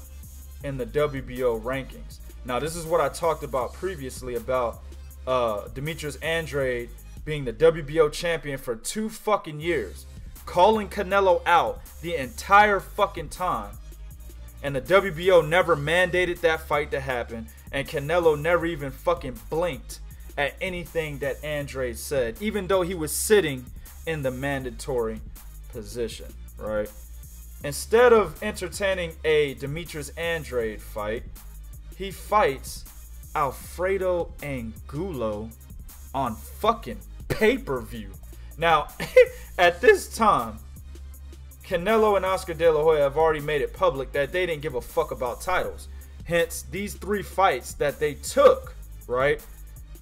in the WBO rankings. Now, this is what I talked about previously about Demetrius Andrade being the WBO champion for 2 fucking years, calling Canelo out the entire fucking time. And the WBO never mandated that fight to happen, and Canelo never even fucking blinked at anything that Andrade said, even though he was sitting in the mandatory position, right? Instead of entertaining a Demetrius Andrade fight, he fights Alfredo Angulo on fucking pay-per-view. Now, at this time, Canelo and Oscar De La Hoya have already made it public that they didn't give a fuck about titles. Hence, these 3 fights that they took, right,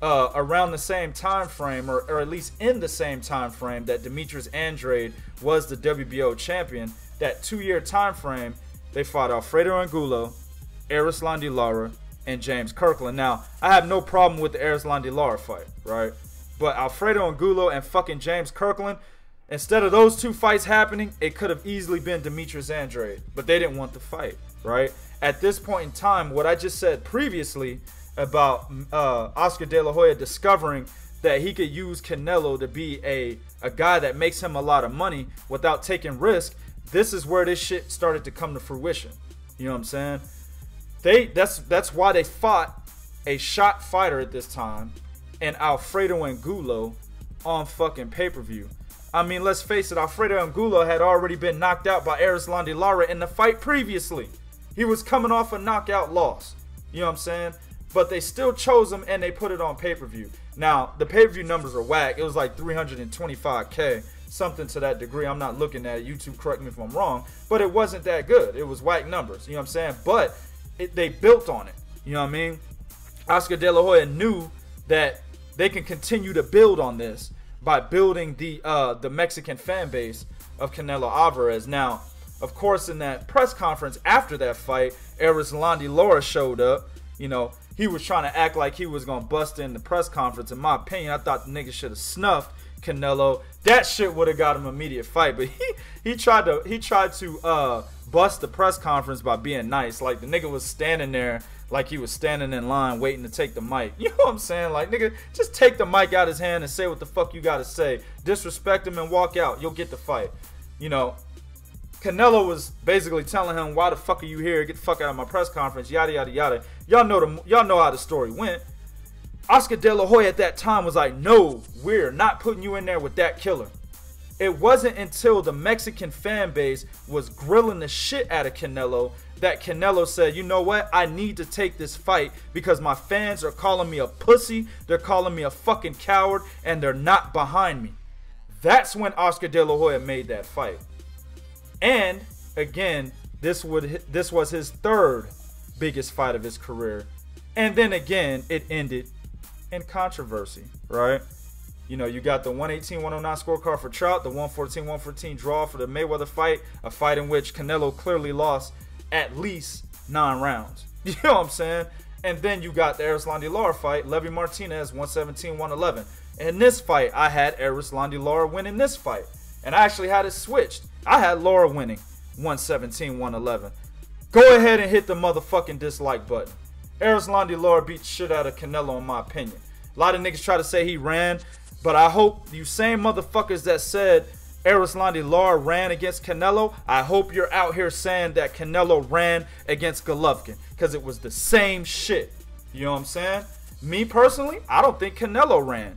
around the same time frame, or at least in the same time frame that Demetrius Andrade was the WBO champion, that 2-year time frame, they fought Alfredo Angulo, Erislandy Lara, and James Kirkland. Now, I have no problem with the Erislandy Lara fight, right? But Alfredo Angulo and fucking James Kirkland, instead of those 2 fights happening, it could have easily been Demetrius Andrade. But they didn't want the fight, right? At this point in time, what I just said previously about Oscar De La Hoya discovering that he could use Canelo to be a guy that makes him a lot of money without taking risk, this is where this shit started to come to fruition. You know what I'm saying? That's why they fought a shot fighter at this time and Alfredo Angulo on fucking pay-per-view. I mean, let's face it, Alfredo Angulo had already been knocked out by Erislandy Lara in the fight previously. He was coming off a knockout loss. You know what I'm saying? But they still chose him and they put it on pay-per-view. Now, the pay-per-view numbers are whack. It was like 325K, something to that degree. I'm not looking at it. YouTube, correct me if I'm wrong. But it wasn't that good. It was whack numbers. You know what I'm saying? But they built on it. You know what I mean? Oscar De La Hoya knew that they can continue to build on this by building the Mexican fan base of Canelo Alvarez. Now, of course, in that press conference after that fight, Erislandy Lara showed up. You know, he was trying to act like he was going to bust in the press conference. In my opinion, I thought the nigga should have snuffed Canelo. That shit would have got him an immediate fight. But he tried to bust the press conference by being nice. Like, the nigga was standing there like he was standing in line waiting to take the mic. You know what I'm saying? Like, nigga, just take the mic out his hand and say what the fuck you got to say. Disrespect him and walk out. You'll get the fight. You know, Canelo was basically telling him, why the fuck are you here? Get the fuck out of my press conference, yada, yada, yada. Y'all know how the story went. Oscar De La Hoya at that time was like, no, we're not putting you in there with that killer. It wasn't until the Mexican fan base was grilling the shit out of Canelo that Canelo said, you know what? I need to take this fight because my fans are calling me a pussy, they're calling me a fucking coward, and they're not behind me. That's when Oscar De La Hoya made that fight. And again, this was his 3rd biggest fight of his career. And then again, it ended in controversy, right? You know, you got the 118-109 scorecard for Trout, the 114-114 draw for the Mayweather fight, a fight in which Canelo clearly lost at least 9 rounds. You know what I'm saying? And then you got the Erislandy Lara fight, Levi Martinez, 117-111. In this fight, I had Erislandy Lara winning this fight. And I actually had it switched. I had Lara winning 117-111. Go ahead and hit the motherfucking dislike button. Erislandy Lara beat the shit out of Canelo in my opinion. A lot of niggas try to say he ran, but I hope you same motherfuckers that said Erislandy Lara ran against Canelo, I hope you're out here saying that Canelo ran against Golovkin, because it was the same shit. You know what I'm saying? Me personally, I don't think Canelo ran.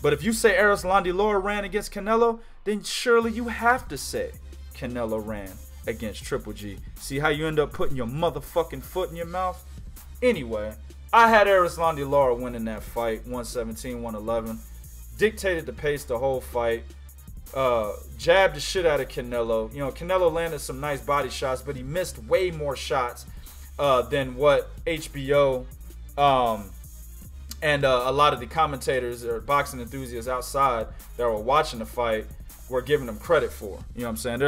But if you say Erislandy Lara ran against Canelo, then surely you have to say Canelo ran against Triple G. See how you end up putting your motherfucking foot in your mouth? Anyway, I had Erislandy Lara winning that fight, 117-111. Dictated the pace the whole fight. Jabbed the shit out of Canelo. You know, Canelo landed some nice body shots, but he missed way more shots than what HBO and a lot of the commentators or boxing enthusiasts outside that were watching the fight were giving him credit for. You know what I'm saying?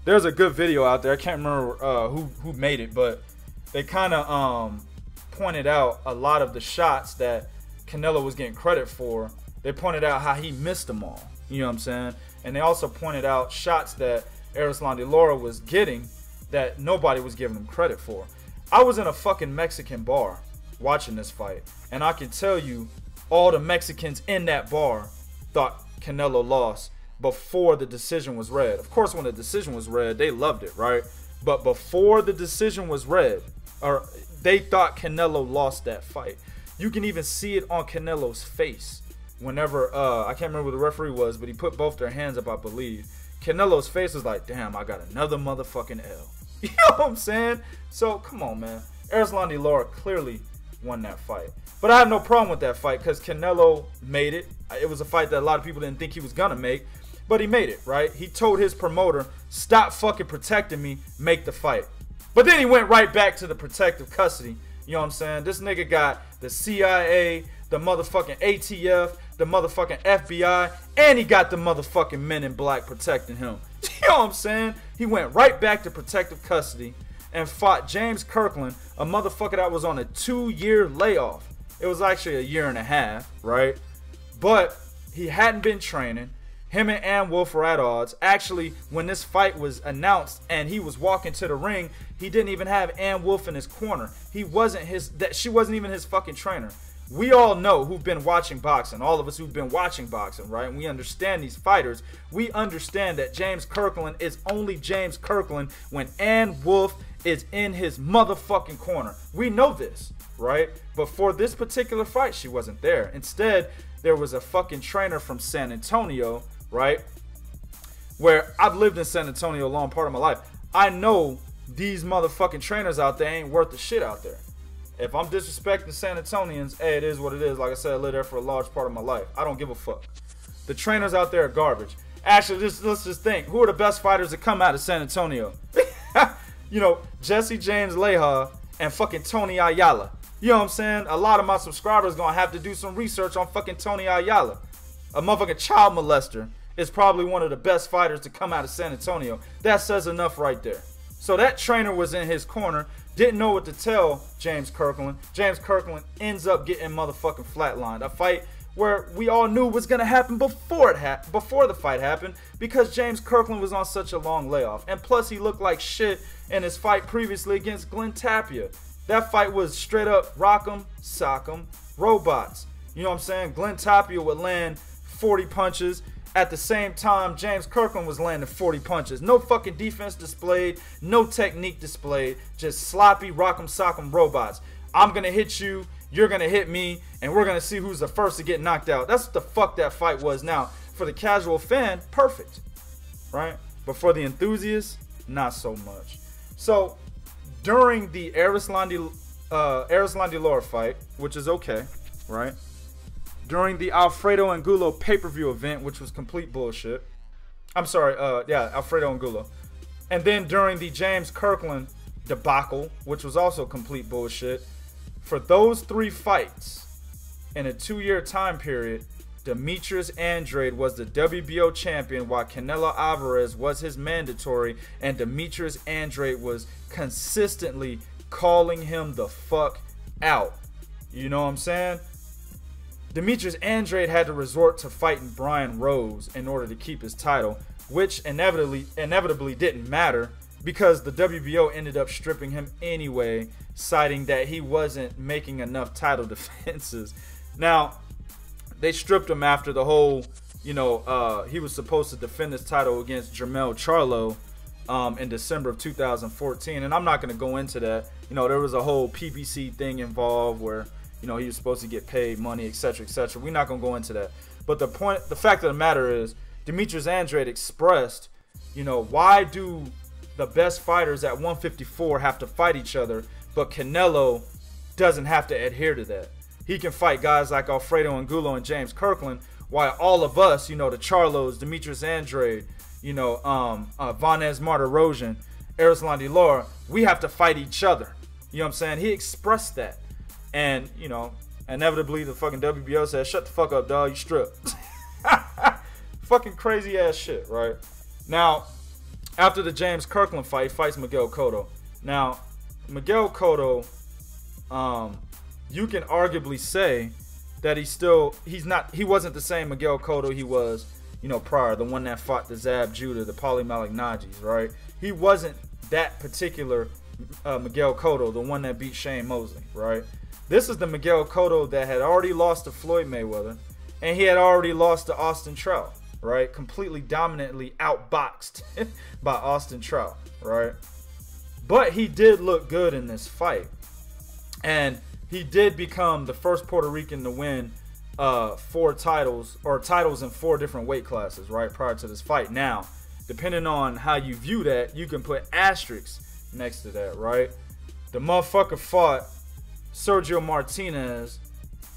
There's a good video out there. I can't remember who made it, but they kind of pointed out a lot of the shots that Canelo was getting credit for. They pointed out how he missed them all. You know what I'm saying? And they also pointed out shots that Erislandy Lara was getting that nobody was giving him credit for. I was in a fucking Mexican bar watching this fight, and I can tell you all the Mexicans in that bar thought Canelo lost before the decision was read. Of course, when the decision was read, they loved it, right? But before the decision was read, or they thought Canelo lost that fight. You can even see it on Canelo's face. Whenever, I can't remember who the referee was, but he put both their hands up, I believe. Canelo's face was like, damn, I got another motherfucking L. You know what I'm saying? So, come on, man. Erislandy Lara clearly won that fight. But I have no problem with that fight because Canelo made it. It was a fight that a lot of people didn't think he was going to make. But he made it, right? He told his promoter, stop fucking protecting me, make the fight. But then he went right back to the protective custody. You know what I'm saying? This nigga got the CIA, the motherfucking ATF, the motherfucking FBI, and he got the motherfucking men in black protecting him. You know what I'm saying? He went right back to protective custody and fought James Kirkland, a motherfucker that was on a 2-year layoff. It was actually 1.5 years, right? But he hadn't been training. Him and Angulo were at odds. Actually, when this fight was announced and he was walking to the ring, he didn't even have Angulo in his corner. She wasn't even his fucking trainer. We all know who've been watching boxing, all of us who've been watching boxing, right? And we understand these fighters. We understand that James Kirkland is only James Kirkland when Angulo is in his motherfucking corner. We know this, right? But for this particular fight, she wasn't there. Instead, there was a fucking trainer from San Antonio, right? Where I've lived in San Antonio a long part of my life. I know these motherfucking trainers out there ain't worth the shit out there. If I'm disrespecting San Antonians, hey, it is what it is. Like I said, I lived there for a large part of my life. I don't give a fuck. The trainers out there are garbage. Actually, let's just think. Who are the best fighters that come out of San Antonio? You know, Jesse James Leha and fucking Tony Ayala. You know what I'm saying? A lot of my subscribers gonna have to do some research on fucking Tony Ayala. A motherfucking child molester is probably one of the best fighters to come out of San Antonio. That says enough right there. So that trainer was in his corner. Didn't know what to tell James Kirkland. James Kirkland ends up getting motherfucking flatlined. A fight where we all knew was going to happen before the fight happened because James Kirkland was on such a long layoff. And plus he looked like shit in his fight previously against Glenn Tapia. That fight was straight up rock'em, sock'em, robots. You know what I'm saying? Glenn Tapia would land 40 punches. At the same time, James Kirkland was landing 40 punches. No fucking defense displayed. No technique displayed. Just sloppy, rock'em, sock'em robots. I'm going to hit you. You're going to hit me. And we're going to see who's the first to get knocked out. That's what the fuck that fight was. Now, for the casual fan, perfect. Right? But for the enthusiast, not so much. So, during the Erislandy Lara fight, which is okay, right? During the Alfredo Angulo pay-per-view event, which was complete bullshit. I'm sorry, yeah, Alfredo Angulo. And then during the James Kirkland debacle, which was also complete bullshit. For those 3 fights in a 2-year time period, Demetrius Andrade was the WBO champion while Canelo Alvarez was his mandatory, and Demetrius Andrade was consistently calling him the fuck out. You know what I'm saying? Demetrius Andrade had to resort to fighting Brian Rose in order to keep his title, which inevitably didn't matter because the WBO ended up stripping him anyway, citing that he wasn't making enough title defenses. Now, they stripped him after the whole, you know, he was supposed to defend his title against Jermell Charlo in December of 2014, and I'm not going to go into that. You know, there was a whole PBC thing involved where, you know, he was supposed to get paid money, etc., etc. We're not going to go into that. But the fact of the matter is, Demetrius Andrade expressed, you know, why do the best fighters at 154 have to fight each other, but Canelo doesn't have to adhere to that? He can fight guys like Alfredo Angulo and James Kirkland, while all of us, you know, the Charlos, Demetrius Andrade, you know, Vanez Martirosyan, Erislandy Lara, we have to fight each other. You know what I'm saying? He expressed that. And, you know, inevitably the fucking WBO said, shut the fuck up, dog, you stripped. fucking crazy ass shit, right? Now, after the James Kirkland fight, he fights Miguel Cotto. Now, Miguel Cotto, you can arguably say that he wasn't the same Miguel Cotto he was, you know, prior, the one that fought the Zab Judah, the Paulie Malignaggi's, right? He wasn't that particular Miguel Cotto, the one that beat Shane Mosley, right? This is the Miguel Cotto that had already lost to Floyd Mayweather, and he had already lost to Austin Trout, right? Completely dominantly outboxed by Austin Trout, right? But he did look good in this fight, and he did become the first Puerto Rican to win 4 titles, or titles in 4 different weight classes, right, prior to this fight. Now, depending on how you view that, you can put asterisks next to that, right? The motherfucker fought Sergio Martinez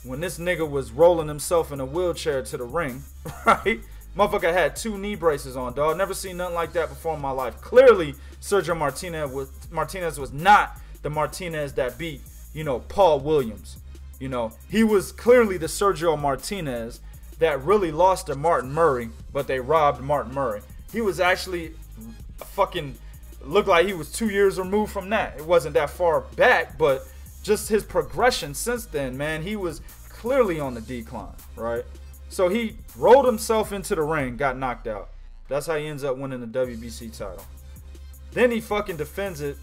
when this nigga was rolling himself in a wheelchair to the ring, right? Motherfucker had 2 knee braces on, dog. Never seen nothing like that before in my life. Clearly, Sergio Martinez was not the Martinez that beat, you know, Paul Williams. You know, he was clearly the Sergio Martinez that really lost to Martin Murray, but they robbed Martin Murray. He was actually fucking, looked like he was 2 years removed from that. It wasn't that far back, but just his progression since then, man, he was clearly on the decline, right? So he rolled himself into the ring, got knocked out. That's how he ends up winning the WBC title. Then he fucking defends it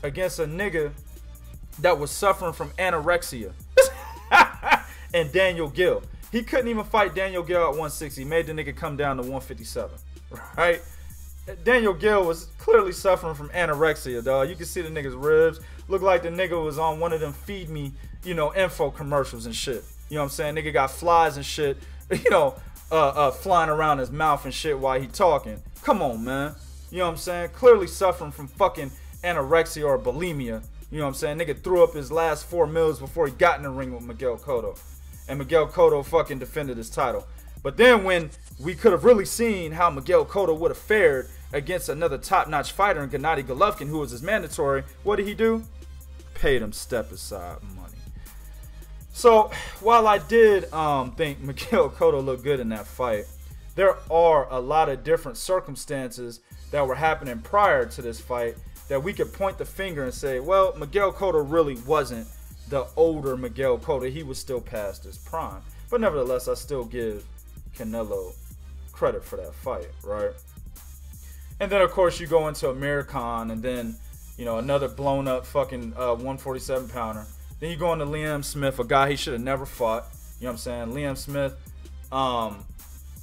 against a nigga that was suffering from anorexia. And Daniel Gill. He couldn't even fight Daniel Gill at 160. He made the nigga come down to 157, right? Daniel Gill was clearly suffering from anorexia, dog. You can see the nigga's ribs. Looked like the nigga was on one of them feed me, you know, info commercials and shit. You know what I'm saying? Nigga got flies and shit, you know, flying around his mouth and shit while he talking. Come on, man. You know what I'm saying? Clearly suffering from fucking anorexia or bulimia. You know what I'm saying? Nigga threw up his last 4 meals before he got in the ring with Miguel Cotto. And Miguel Cotto fucking defended his title. But then when we could have really seen how Miguel Cotto would have fared against another top-notch fighter in Gennady Golovkin, who was his mandatory, what did he do? Paid him step-aside money. So, while I did think Miguel Cotto looked good in that fight, there are a lot of different circumstances that were happening prior to this fight that we could point the finger and say, well, Miguel Cotto really wasn't the older Miguel Cotto. He was still past his prime. But nevertheless, I still give Canelo credit for that fight, right? And then, of course, you go into Amir Khan, and then, you know, another blown-up fucking 147-pounder. Then you go into Liam Smith, a guy he should have never fought. You know what I'm saying? Liam Smith,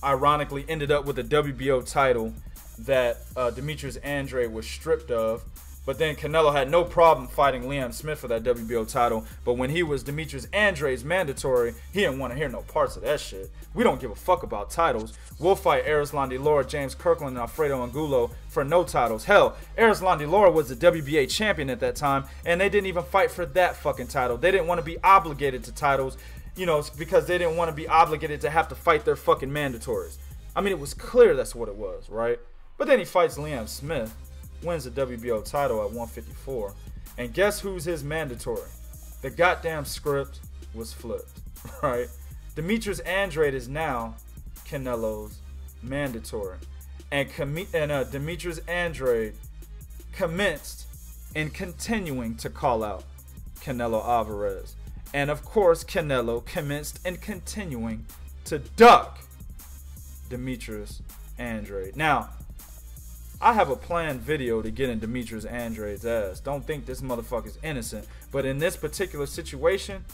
ironically, ended up with a WBO title that Demetrius Andrade was stripped of. But then Canelo had no problem fighting Liam Smith for that WBO title. But when he was Demetrius Andrade's mandatory, he didn't want to hear no parts of that shit. We don't give a fuck about titles. We'll fight Erislandy, Lara, James Kirkland, and Alfredo Angulo for no titles. Hell, Erislandy, Lara was the WBA champion at that time, and they didn't even fight for that fucking title. They didn't want to be obligated to titles, you know, because they didn't want to be obligated to have to fight their fucking mandatories. I mean, it was clear that's what it was, right? But then he fights Liam Smith, wins the WBO title at 154, and guess who's his mandatory? The goddamn script was flipped, right? Demetrius Andrade is now Canelo's mandatory, and Demetrius Andrade commenced in continuing to call out Canelo Alvarez, and of course Canelo commenced in continuing to duck Demetrius Andrade. Now, I have a planned video to get in Demetrius Andrade's ass. Don't think this motherfucker's innocent. But in this particular situation,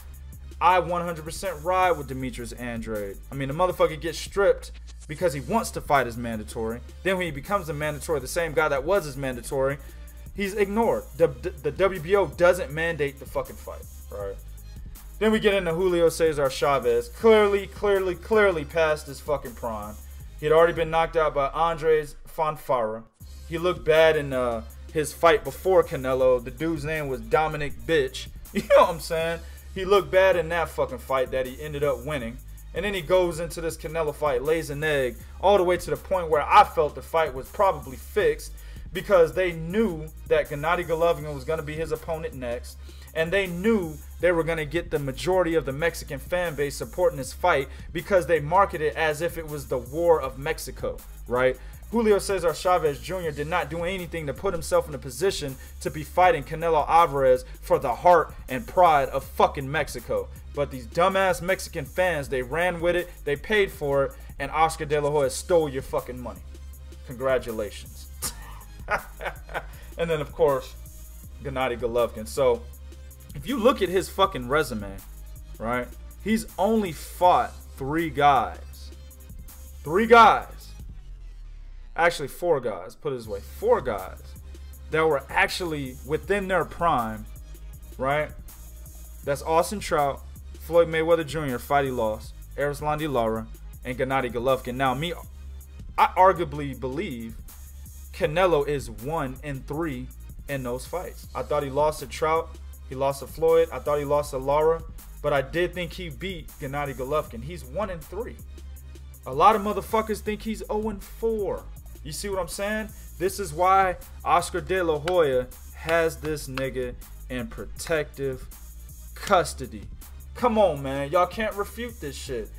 I 100% ride with Demetrius Andrade. I mean, the motherfucker gets stripped because he wants to fight his mandatory. Then when he becomes a mandatory, the same guy that was his mandatory, he's ignored. The WBO doesn't mandate the fucking fight, right? Then we get into Julio Cesar Chavez. Clearly past his fucking prime. He had already been knocked out by Andres Fonfara. He looked bad in his fight before Canelo. The dude's name was Dominic Bitch. You know what I'm saying? He looked bad in that fucking fight that he ended up winning. And then he goes into this Canelo fight, lays an egg, all the way to the point where I felt the fight was probably fixed because they knew that Gennady Golovkin was going to be his opponent next. And they knew they were going to get the majority of the Mexican fan base supporting this fight because they marketed it as if it was the War of Mexico, right? Julio Cesar Chavez Jr. did not do anything to put himself in a position to be fighting Canelo Alvarez for the heart and pride of fucking Mexico. But these dumbass Mexican fans, they ran with it, they paid for it, and Oscar De La Hoya stole your fucking money. Congratulations. And then, of course, Gennady Golovkin. So, if you look at his fucking resume, right, he's only fought 3 guys. 3 guys. Actually, 4 guys. Put it this way. 4 guys that were actually within their prime, right? That's Austin Trout, Floyd Mayweather Jr., fight he lost, Erislandy Lara, and Gennady Golovkin. Now, I arguably believe Canelo is 1-3 in those fights. I thought he lost to Trout. He lost to Floyd. I thought he lost to Lara. But I did think he beat Gennady Golovkin. He's 1-3. A lot of motherfuckers think he's 0-4. You see what I'm saying? This is why Oscar De La Hoya has this nigga in protective custody. Come on, man. Y'all can't refute this shit.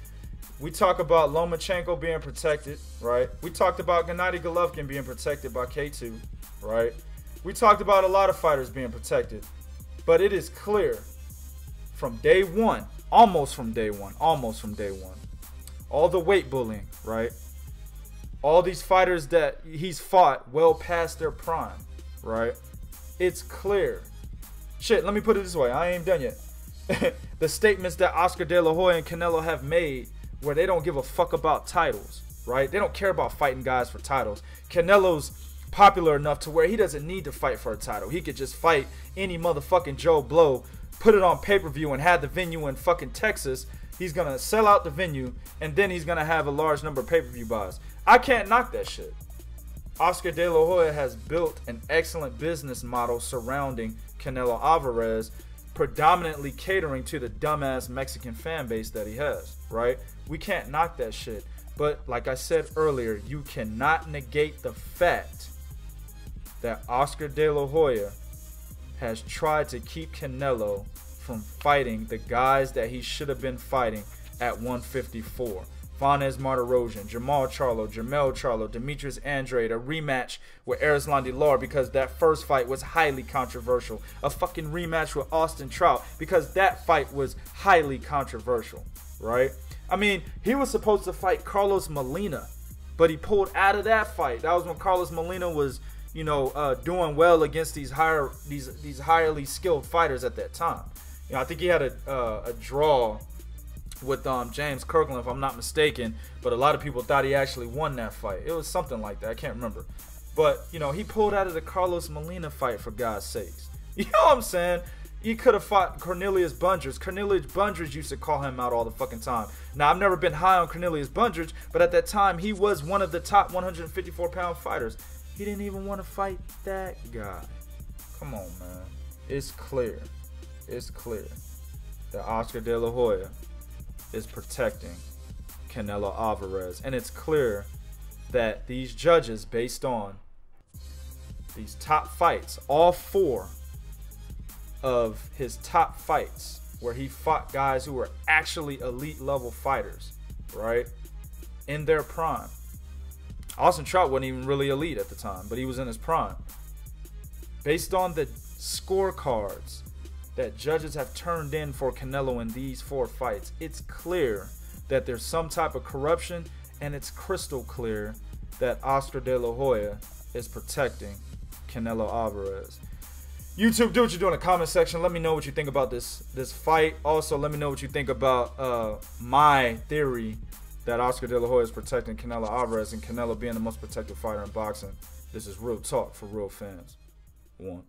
We talk about Lomachenko being protected, right? We talked about Gennady Golovkin being protected by K2, right? We talked about a lot of fighters being protected. But it is clear from day one, almost from day one, all the weight bullying, right? All these fighters that he's fought well past their prime, right? It's clear. Shit, let me put it this way. I ain't done yet. The statements that Oscar De La Hoya and Canelo have made where they don't give a fuck about titles, right? They don't care about fighting guys for titles. Canelo's popular enough to where he doesn't need to fight for a title. He could just fight any motherfucking Joe Blow, put it on pay-per-view, and have the venue in fucking Texas. He's going to sell out the venue, and then he's going to have a large number of pay-per-view buys. I can't knock that shit. Oscar De La Hoya has built an excellent business model surrounding Canelo Alvarez, predominantly catering to the dumbass Mexican fan base that he has, right? We can't knock that shit. But like I said earlier, you cannot negate the fact that Oscar De La Hoya has tried to keep Canelo from fighting the guys that he should have been fighting at 154. Vanez Martirosyan, Jermall Charlo, Demetrius Andrade, a rematch with Erislandy Lara because that first fight was highly controversial. A fucking rematch with Austin Trout because that fight was highly controversial, right? I mean, he was supposed to fight Carlos Molina, but he pulled out of that fight. That was when Carlos Molina was, you know, doing well against these highly skilled fighters at that time. You know, I think he had a draw with James Kirkland, if I'm not mistaken, but a lot of people thought he actually won that fight. It was something like that. I can't remember. But, you know, he pulled out of the Carlos Molina fight, for God's sakes. You know what I'm saying? He could have fought Cornelius Bundrage. Cornelius Bundrage used to call him out all the fucking time. Now, I've never been high on Cornelius Bundrage, but at that time, he was one of the top 154-pound fighters. He didn't even want to fight that guy. Come on, man. It's clear. It's clear that Oscar De La Hoya is protecting Canelo Alvarez. And it's clear that these judges, based on these top fights, all 4 of his top fights where he fought guys who were actually elite level fighters, right, in their prime. Austin Trout wasn't even really elite at the time, but he was in his prime. Based on the scorecards that judges have turned in for Canelo in these 4 fights, it's clear that there's some type of corruption, and it's crystal clear that Oscar De La Hoya is protecting Canelo Alvarez. YouTube, do what you do in the comment section. Let me know what you think about this fight. Also, let me know what you think about my theory that Oscar De La Hoya is protecting Canelo Alvarez and Canelo being the most protected fighter in boxing. This is real talk for real fans. 1.